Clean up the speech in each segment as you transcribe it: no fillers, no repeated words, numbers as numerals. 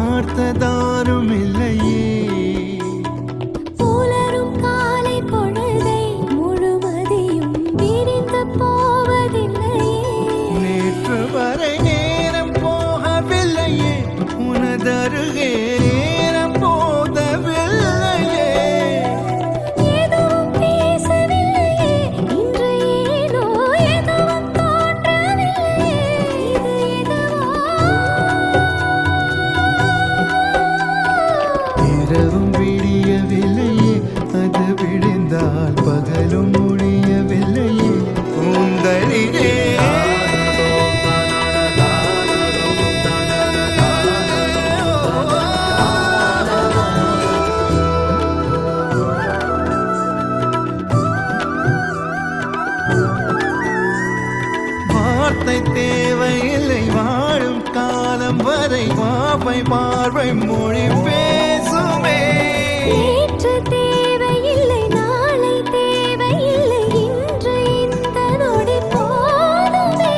பார்த்ததாரும் இல்லையே. புலரும் காலை பொழுதை முழுவதையும் பிரிந்து போவதில்லையே. நேற்று வரை நேரம் போகவில்லையே, உனதருகே நேரம் போதவில்லையே. எதுவும் பேசவில்லையே, இன்று ஏனோ எதுவும் தோன்றவில்லையே. இது எதுவோ இரவும் விடியவில்லையே, அது விடிந்தால் பகலும் முடியவில்லையே. கூந்தலிலே வார்த்தை தேவையில்லை, வாழும் காலம் வரை வாவை பார்வை மொழி பேசுமே. நேற்று தேவையில்லை, நாளை தேவையில்லை, இன்று இந்த நொடி போதுமே.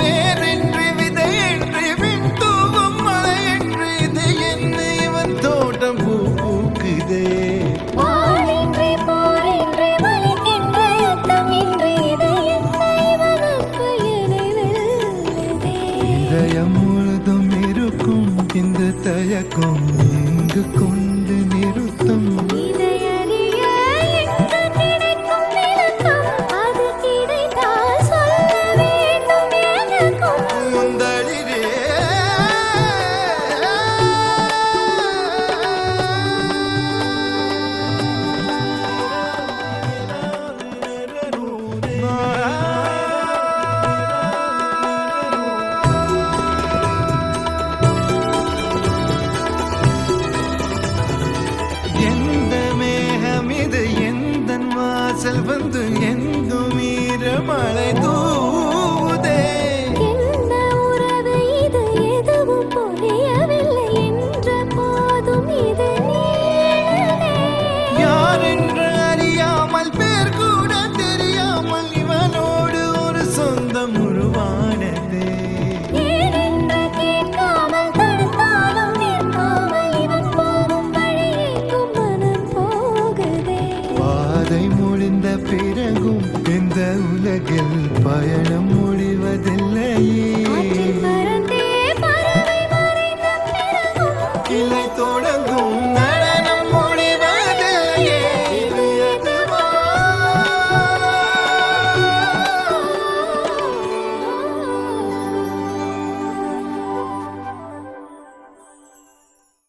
வேறின்றி விதையின்றி விண் தூவும் மழையின்றி இது என்ன இவன் தோட்டம் பூ பூக்குதே. வாளின்றி போரின்றி வலிக்கின்ற யுத்தமின்றி இது என்ன இவனுக்கு என்னை வெல்லுதே. இதயம் முழுதும் இருக்கும் இந்த தயக்கம் எங்கு கொண்டு நிறுத்தும். இதை அறிய எங்கு கிடைக்கும் விளக்கம்? அது கிடைத்தால் சொல்ல வேண்டும் எனக்கும். கூந்தலிலே எந்த மேகம் இது எந்தன் வாசல் வந்து எங்கும் ஈர மழை தூதே. என்ன உறவு இது, எதுவும் புரியவில்லை என்ற போதும் இது நீளமே. யார் என்று அறியாமல் பேர் கூட தெரியாமல் இவனோடு ஒரு சொந்தம் உருவானதே. ஏனென்று கேட்காமல் தடுத்தாலும் நிற்காமல் இவன் போகும் வழியேக்கும் மனம் போகுதே. பாதை முடிந்த பிறகும் இந்த உலகில் பயணம் முடிவதில்லையே. ஆற்றில் பறந்தே பறவை மறைந்த பிறகும் கிளை தோட